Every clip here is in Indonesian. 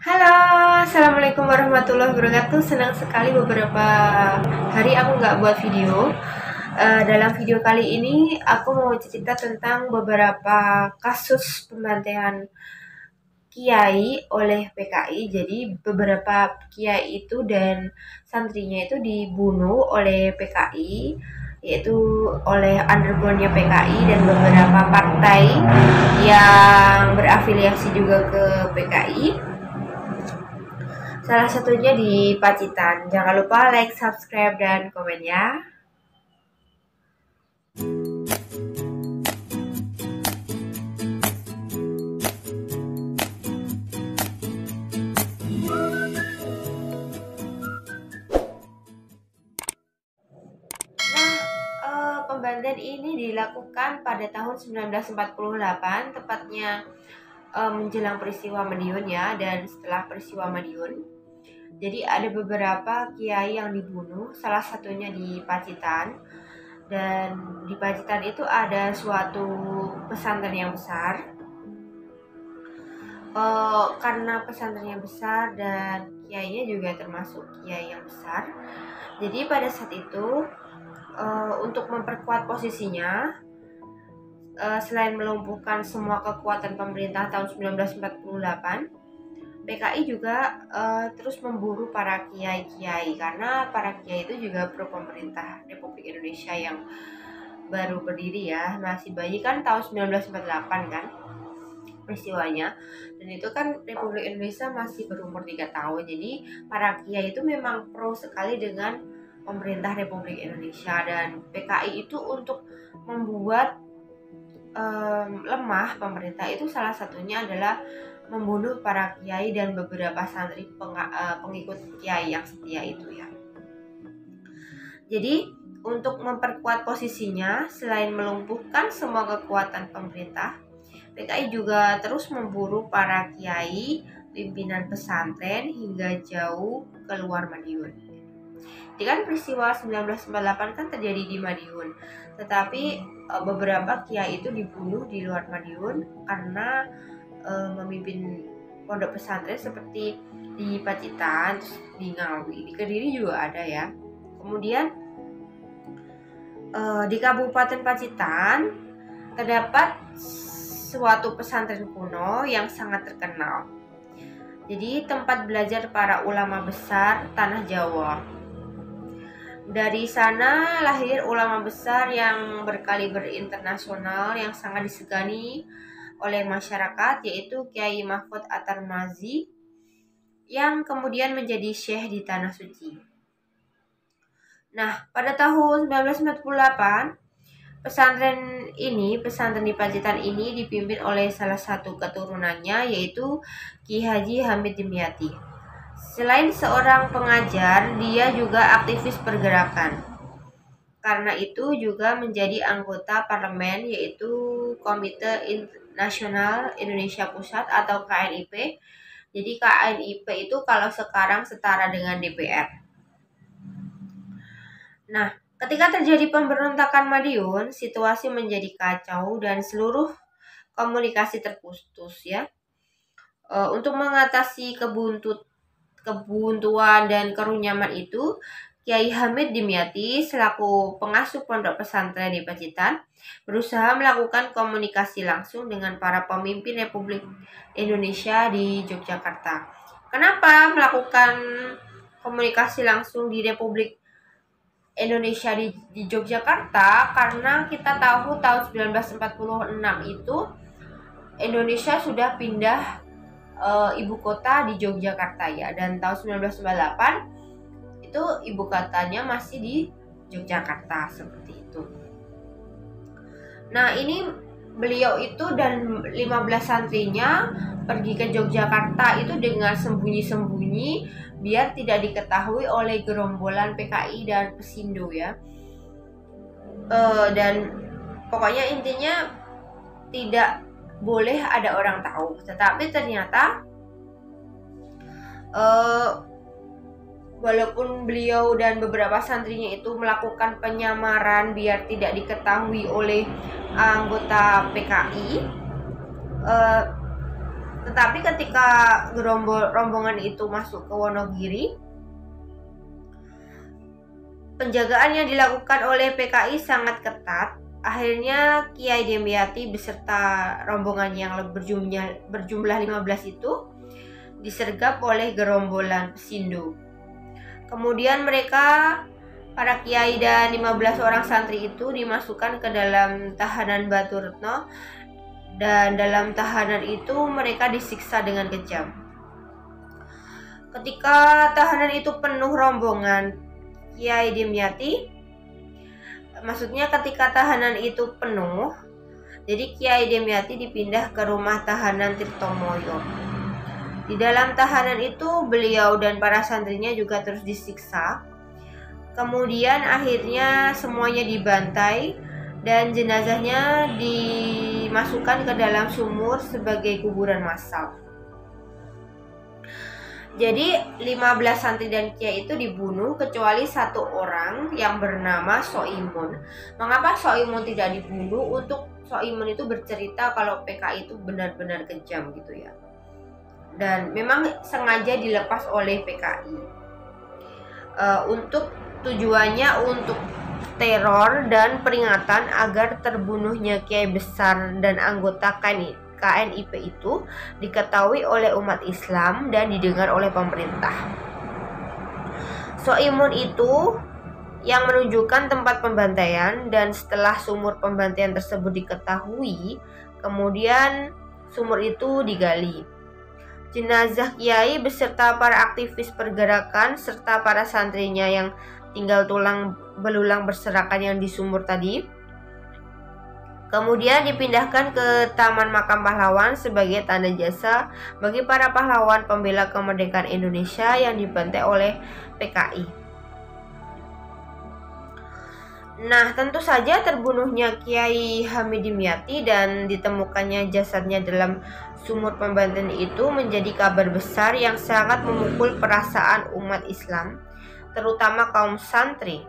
Halo, assalamualaikum warahmatullahi wabarakatuh. Senang sekali beberapa hari aku nggak buat video. Dalam video kali ini aku mau cerita tentang beberapa kasus pembantaian kiai oleh PKI. Jadi beberapa kiai itu dan santrinya itu dibunuh oleh PKI, yaitu oleh undergroundnya PKI dan beberapa partai yang berafiliasi juga ke PKI. Salah satunya di Pacitan. Jangan lupa like, subscribe, dan komen ya. Pembantaian ini dilakukan pada tahun 1948, tepatnya menjelang peristiwa Madiun ya, dan setelah peristiwa Madiun. Jadi ada beberapa kiai yang dibunuh, salah satunya di Pacitan. Dan di Pacitan itu ada suatu pesantren yang besar. Karena pesantrennya besar dan kiainya juga termasuk kiai yang besar. Jadi pada saat itu untuk memperkuat posisinya, selain melumpuhkan semua kekuatan pemerintah tahun 1948, PKI juga terus memburu para kiai-kiai, karena para kiai itu juga pro pemerintah Republik Indonesia yang baru berdiri ya, masih bayi kan tahun 1948 kan peristiwanya, dan itu kan Republik Indonesia masih berumur 3 tahun. Jadi para kiai itu memang pro sekali dengan pemerintah Republik Indonesia, dan PKI itu untuk membuat lemah pemerintah itu salah satunya adalah membunuh para kiai dan beberapa santri pengikut kiai yang setia itu ya. Jadi untuk memperkuat posisinya, selain melumpuhkan semua kekuatan pemerintah, PKI juga terus memburu para kiai, pimpinan pesantren hingga jauh keluar Madiun. Jadi kan peristiwa 1998 kan terjadi di Madiun, tetapi beberapa kiai itu dibunuh di luar Madiun karena memimpin pondok pesantren seperti di Pacitan, di Ngawi, di Kediri juga ada ya. Kemudian di Kabupaten Pacitan terdapat suatu pesantren kuno yang sangat terkenal. Jadi tempat belajar para ulama besar tanah Jawa. Dari sana lahir ulama besar yang berkaliber internasional yang sangat disegani oleh masyarakat, yaitu Kiai Mahfud At-Tarmizi yang kemudian menjadi syekh di Tanah Suci. Nah, pada tahun 1998, pesantren di Pacitan ini dipimpin oleh salah satu keturunannya, yaitu Ki Haji Hamid Dimyati. Selain seorang pengajar, dia juga aktivis pergerakan. Karena itu juga menjadi anggota parlemen, yaitu Komite Nasional Indonesia Pusat atau KNIP. Jadi KNIP itu kalau sekarang setara dengan DPR. Nah, ketika terjadi pemberontakan Madiun, situasi menjadi kacau dan seluruh komunikasi terputus ya. Untuk mengatasi kebuntuan dan kerunyaman itu, Kiai Hamid Dimyati selaku pengasuh pondok pesantren di Pacitan berusaha melakukan komunikasi langsung dengan para pemimpin Republik Indonesia di Yogyakarta. Kenapa melakukan komunikasi langsung di Republik Indonesia di Yogyakarta? Karena kita tahu tahun 1946 itu Indonesia sudah pindah ibu kota di Yogyakarta ya, dan tahun 1998 itu ibu kotanya masih di Yogyakarta seperti itu. Nah, ini beliau itu dan 15 santrinya pergi ke Yogyakarta itu dengan sembunyi-sembunyi biar tidak diketahui oleh gerombolan PKI dan Pesindo ya. Dan pokoknya intinya tidak boleh ada orang tahu. Tetapi ternyata walaupun beliau dan beberapa santrinya itu melakukan penyamaran biar tidak diketahui oleh anggota PKI, Tetapi ketika rombongan itu masuk ke Wonogiri, penjagaan yang dilakukan oleh PKI sangat ketat. Akhirnya Kiai Demyati beserta rombongan yang berjumlah 15 itu disergap oleh gerombolan Pesindo. Kemudian para kiai dan 15 orang santri itu dimasukkan ke dalam tahanan Batu Retno, dan dalam tahanan itu mereka disiksa dengan kejam. Ketika tahanan itu penuh rombongan Kiai Demyati, maksudnya ketika tahanan itu penuh, jadi Kiai Demyati dipindah ke rumah tahanan Tirtomoyo. Di dalam tahanan itu beliau dan para santrinya juga terus disiksa. Kemudian akhirnya semuanya dibantai dan jenazahnya dimasukkan ke dalam sumur sebagai kuburan massal. Jadi 15 santri dan kiai itu dibunuh kecuali satu orang yang bernama Soimun. Mengapa Soimun tidak dibunuh? Untuk Soimun itu bercerita kalau PKI itu benar-benar kejam gitu ya. Dan memang sengaja dilepas oleh PKI untuk tujuannya untuk teror dan peringatan agar terbunuhnya kiai besar dan anggota KNIP itu diketahui oleh umat Islam dan didengar oleh pemerintah. Soimun itu yang menunjukkan tempat pembantaian, dan setelah sumur pembantaian tersebut diketahui, kemudian sumur itu digali. Jenazah kiai beserta para aktivis pergerakan serta para santrinya yang tinggal tulang belulang berserakan yang di sumur tadi kemudian dipindahkan ke Taman Makam Pahlawan sebagai tanda jasa bagi para pahlawan pembela kemerdekaan Indonesia yang dibantai oleh PKI. Nah, tentu saja terbunuhnya Kiai Hamid Dimyati dan ditemukannya jasadnya dalam sumur pembantaian itu menjadi kabar besar yang sangat memukul perasaan umat Islam, terutama kaum santri,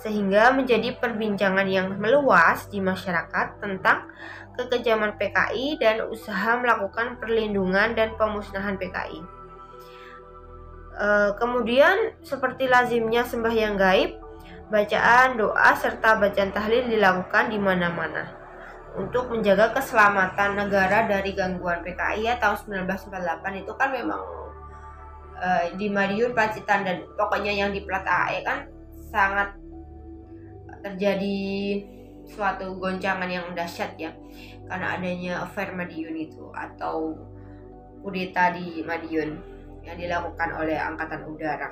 sehingga menjadi perbincangan yang meluas di masyarakat tentang kekejaman PKI dan usaha melakukan perlindungan dan pemusnahan PKI. Kemudian seperti lazimnya sembahyang gaib, bacaan doa serta bacaan tahlil dilakukan di mana-mana untuk menjaga keselamatan negara dari gangguan PKI ya. Tahun 1948 itu kan memang di Madiun, Pacitan, dan pokoknya yang di Plat AE kan sangat terjadi suatu goncangan yang dahsyat ya, karena adanya affair Madiun itu atau kudeta di Madiun yang dilakukan oleh Angkatan Udara.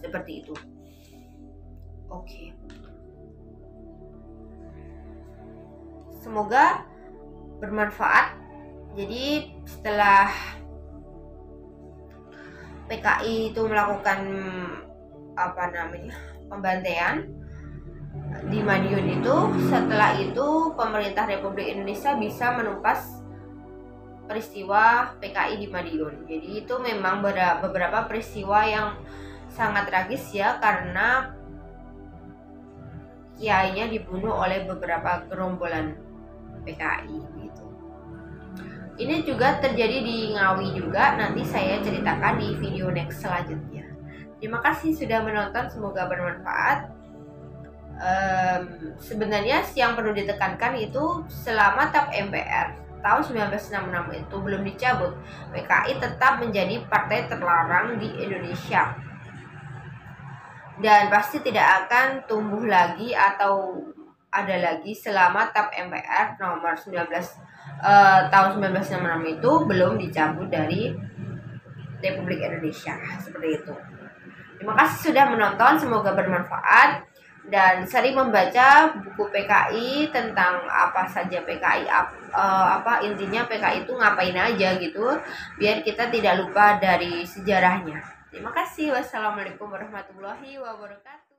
Seperti itu. Oke. Semoga bermanfaat. Jadi setelah PKI itu melakukan pembantaian di Madiun itu, setelah itu pemerintah Republik Indonesia bisa menumpas peristiwa PKI di Madiun. Jadi itu memang beberapa peristiwa yang sangat tragis ya, karena kiainya dibunuh oleh beberapa gerombolan PKI gitu. Ini juga terjadi di Ngawi juga, nanti saya ceritakan di video next selanjutnya. Terima kasih sudah menonton, semoga bermanfaat. Sebenarnya yang perlu ditekankan itu selama TAP MPR tahun 1966 itu belum dicabut, PKI tetap menjadi partai terlarang di Indonesia dan pasti tidak akan tumbuh lagi atau ada lagi selama TAP MPR nomor 19 tahun 1966 itu belum dicabut dari Republik Indonesia. Seperti itu. Terima kasih sudah menonton, semoga bermanfaat, dan sering membaca buku PKI tentang apa saja PKI, intinya PKI itu ngapain aja gitu, biar kita tidak lupa dari sejarahnya. Terima kasih. Wassalamualaikum warahmatullahi wabarakatuh.